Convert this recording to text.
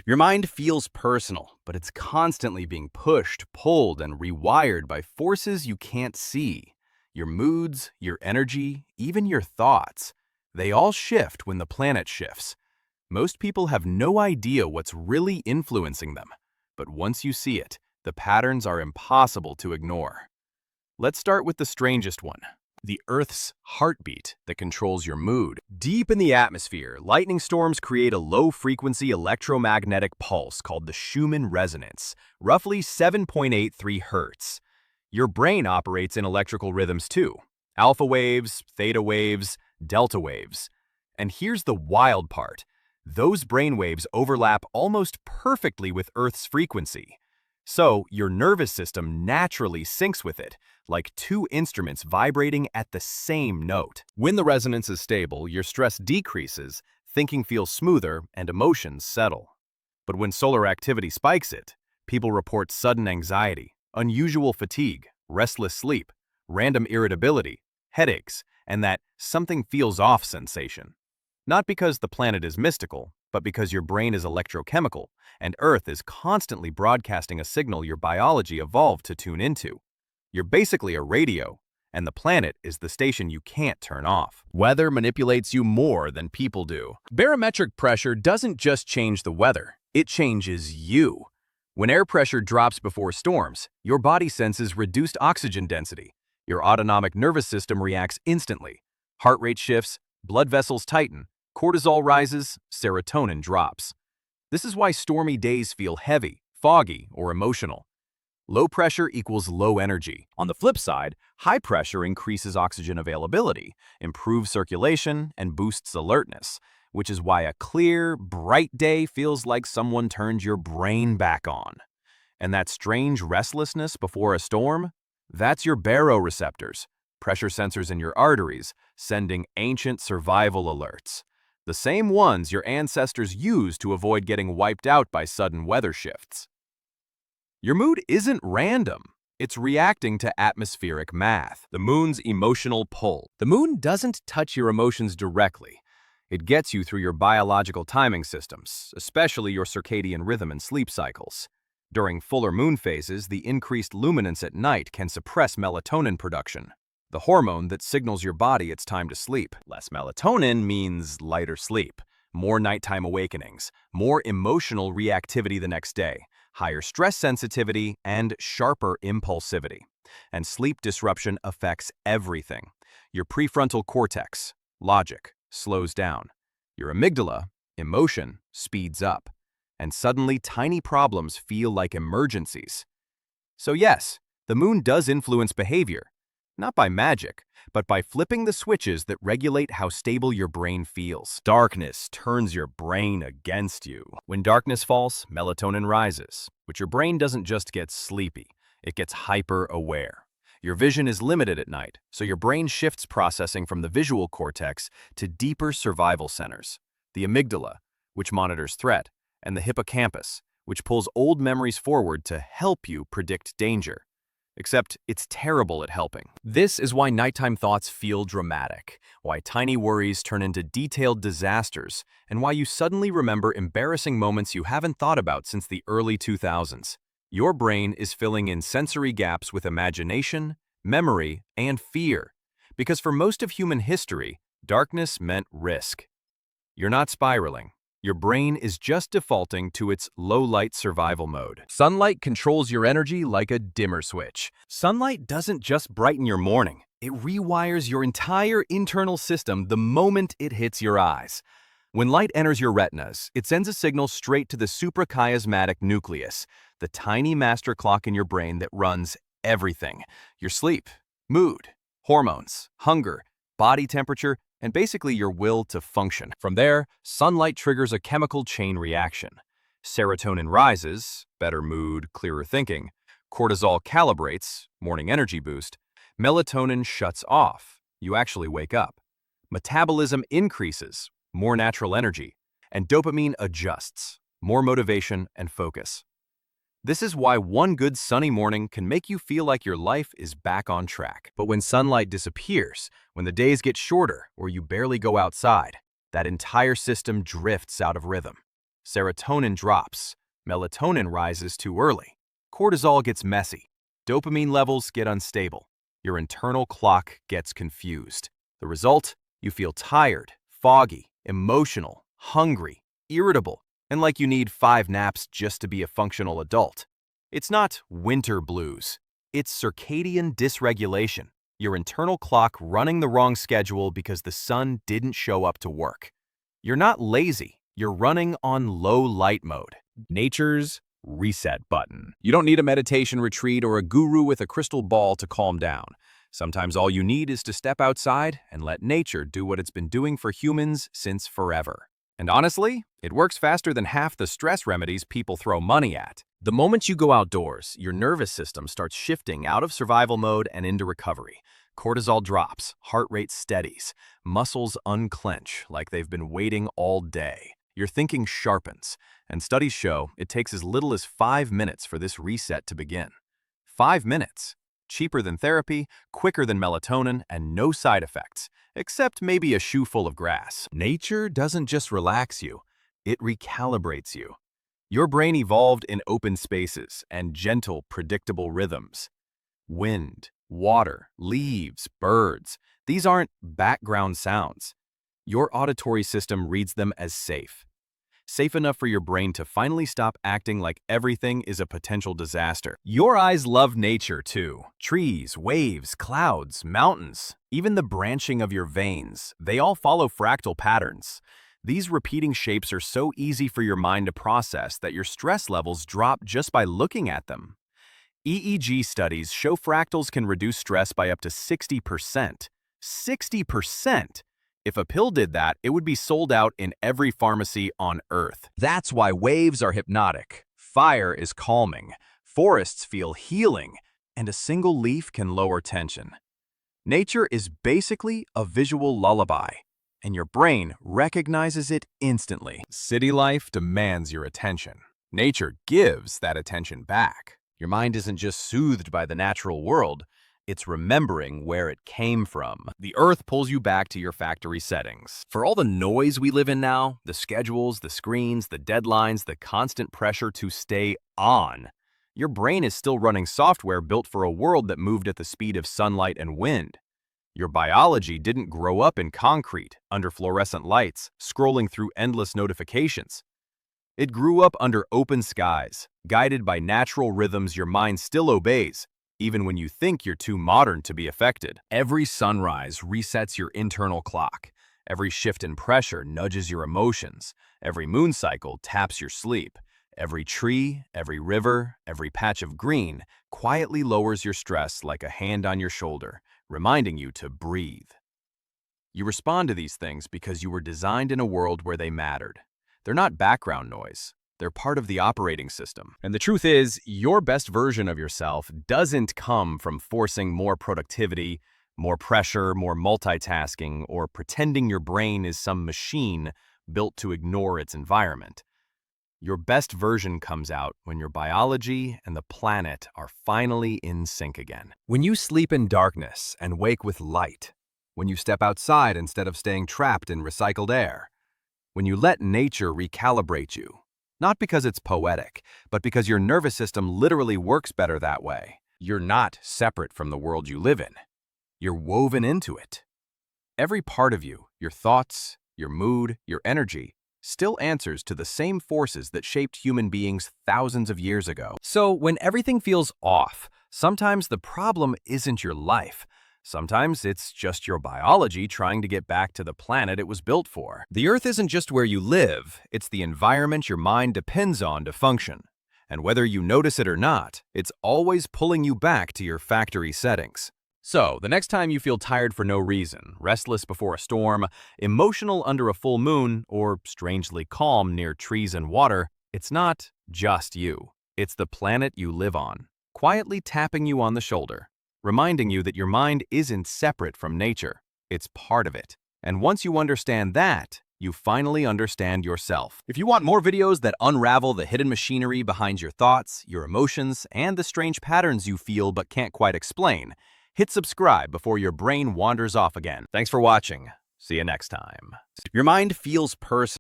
Your mind feels personal, but it's constantly being pushed, pulled, and rewired by forces you can't see. Your moods, your energy, even your thoughts. They all shift when the planet shifts. Most people have no idea what's really influencing them, but once you see it, the patterns are impossible to ignore. Let's start with the strangest one, the Earth's heartbeat that controls your mood. Deep in the atmosphere, lightning storms create a low-frequency electromagnetic pulse called the Schumann resonance, roughly 7.83 hertz. Your brain operates in electrical rhythms too, alpha waves, theta waves, delta waves. And here's the wild part. Those brain waves overlap almost perfectly with Earth's frequency. So, your nervous system naturally syncs with it, like two instruments vibrating at the same note. When the resonance is stable, your stress decreases, thinking feels smoother, and emotions settle. But when solar activity spikes it, people report sudden anxiety, unusual fatigue, restless sleep, random irritability, headaches, and that something feels off sensation. Not because the planet is mystical, but because your brain is electrochemical, and Earth is constantly broadcasting a signal your biology evolved to tune into. You're basically a radio, and the planet is the station you can't turn off. Weather manipulates you more than people do. Barometric pressure doesn't just change the weather, it changes you. When air pressure drops before storms, your body senses reduced oxygen density. Your autonomic nervous system reacts instantly. Heart rate shifts, blood vessels tighten, cortisol rises, serotonin drops. This is why stormy days feel heavy, foggy, or emotional. Low pressure equals low energy. On the flip side, high pressure increases oxygen availability, improves circulation, and boosts alertness, which is why a clear, bright day feels like someone turned your brain back on. And that strange restlessness before a storm? That's your baroreceptors, pressure sensors in your arteries, sending ancient survival alerts. The same ones your ancestors used to avoid getting wiped out by sudden weather shifts. Your mood isn't random. It's reacting to atmospheric math, the moon's emotional pull. The moon doesn't touch your emotions directly. It gets you through your biological timing systems, especially your circadian rhythm and sleep cycles. During fuller moon phases, the increased luminance at night can suppress melatonin production, the hormone that signals your body it's time to sleep. Less melatonin means lighter sleep, more nighttime awakenings, more emotional reactivity the next day, higher stress sensitivity, and sharper impulsivity. And sleep disruption affects everything. Your prefrontal cortex, logic, slows down. Your amygdala, emotion, speeds up. And suddenly tiny problems feel like emergencies. So yes, the moon does influence behavior. Not by magic, but by flipping the switches that regulate how stable your brain feels. Darkness turns your brain against you. When darkness falls, melatonin rises, but your brain doesn't just get sleepy, it gets hyper-aware. Your vision is limited at night, so your brain shifts processing from the visual cortex to deeper survival centers. The amygdala, which monitors threat, and the hippocampus, which pulls old memories forward to help you predict danger. Except it's terrible at helping. This is why nighttime thoughts feel dramatic, why tiny worries turn into detailed disasters, and why you suddenly remember embarrassing moments you haven't thought about since the early 2000s. Your brain is filling in sensory gaps with imagination, memory, and fear. Because for most of human history, darkness meant risk. You're not spiraling. Your brain is just defaulting to its low-light survival mode. Sunlight controls your energy like a dimmer switch. Sunlight doesn't just brighten your morning. It rewires your entire internal system the moment it hits your eyes. When light enters your retinas, it sends a signal straight to the suprachiasmatic nucleus, the tiny master clock in your brain that runs everything. Your sleep, mood, hormones, hunger, body temperature, and basically your will to function. From there, sunlight triggers a chemical chain reaction. Serotonin rises, better mood, clearer thinking. Cortisol calibrates, morning energy boost. Melatonin shuts off, you actually wake up. Metabolism increases, more natural energy. And dopamine adjusts, more motivation and focus. This is why one good sunny morning can make you feel like your life is back on track. But when sunlight disappears, when the days get shorter or you barely go outside, that entire system drifts out of rhythm. serotonin drops, melatonin rises too early, cortisol gets messy, dopamine levels get unstable, your internal clock gets confused. The result? You feel tired, foggy, emotional, hungry, irritable, and like you need 5 naps just to be a functional adult. It's not winter blues. It's circadian dysregulation, your internal clock running the wrong schedule because the sun didn't show up to work. You're not lazy. You're running on low light mode. Nature's reset button. You don't need a meditation retreat or a guru with a crystal ball to calm down. Sometimes all you need is to step outside and let nature do what it's been doing for humans since forever. And honestly, it works faster than half the stress remedies people throw money at. The moment you go outdoors, your nervous system starts shifting out of survival mode and into recovery. Cortisol drops, heart rate steadies, muscles unclench like they've been waiting all day. Your thinking sharpens, and studies show it takes as little as 5 minutes for this reset to begin. 5 minutes. Cheaper than therapy, quicker than melatonin, and no side effects, except maybe a shoe full of grass. Nature doesn't just relax you, it recalibrates you. Your brain evolved in open spaces and gentle, predictable rhythms. Wind, water, leaves, birds, these aren't background sounds. Your auditory system reads them as safe. Safe enough for your brain to finally stop acting like everything is a potential disaster. Your eyes love nature too. Trees, waves, clouds, mountains, even the branching of your veins, they all follow fractal patterns. These repeating shapes are so easy for your mind to process that your stress levels drop just by looking at them. EEG studies show fractals can reduce stress by up to 60%. 60%! If a pill did that, it would be sold out in every pharmacy on Earth. That's why waves are hypnotic, fire is calming, forests feel healing, and a single leaf can lower tension. Nature is basically a visual lullaby, and your brain recognizes it instantly. City life demands your attention. Nature gives that attention back. Your mind isn't just soothed by the natural world, it's remembering where it came from. The earth pulls you back to your factory settings. For all the noise we live in now, the schedules, the screens, the deadlines, the constant pressure to stay on, your brain is still running software built for a world that moved at the speed of sunlight and wind. Your biology didn't grow up in concrete, under fluorescent lights, scrolling through endless notifications. It grew up under open skies, guided by natural rhythms your mind still obeys, even when you think you're too modern to be affected. Every sunrise resets your internal clock. Every shift in pressure nudges your emotions. Every moon cycle taps your sleep. Every tree, every river, every patch of green quietly lowers your stress like a hand on your shoulder, reminding you to breathe. You respond to these things because you were designed in a world where they mattered. They're not background noise. They're part of the operating system. And the truth is, your best version of yourself doesn't come from forcing more productivity, more pressure, more multitasking, or pretending your brain is some machine built to ignore its environment. Your best version comes out when your biology and the planet are finally in sync again. When you sleep in darkness and wake with light. When you step outside instead of staying trapped in recycled air. When you let nature recalibrate you. Not because it's poetic, but because your nervous system literally works better that way. You're not separate from the world you live in. You're woven into it. Every part of you, your thoughts, your mood, your energy, still answers to the same forces that shaped human beings thousands of years ago. So when everything feels off, sometimes the problem isn't your life. Sometimes it's just your biology trying to get back to the planet it was built for. The Earth isn't just where you live, it's the environment your mind depends on to function. And whether you notice it or not, it's always pulling you back to your factory settings. So, the next time you feel tired for no reason, restless before a storm, emotional under a full moon, or strangely calm near trees and water, it's not just you. It's the planet you live on, quietly tapping you on the shoulder, reminding you that your mind isn't separate from nature, it's part of it. And once you understand that, you finally understand yourself. If you want more videos that unravel the hidden machinery behind your thoughts, your emotions, and the strange patterns you feel but can't quite explain, hit subscribe before your brain wanders off again. Thanks for watching. See you next time. Your mind feels personal.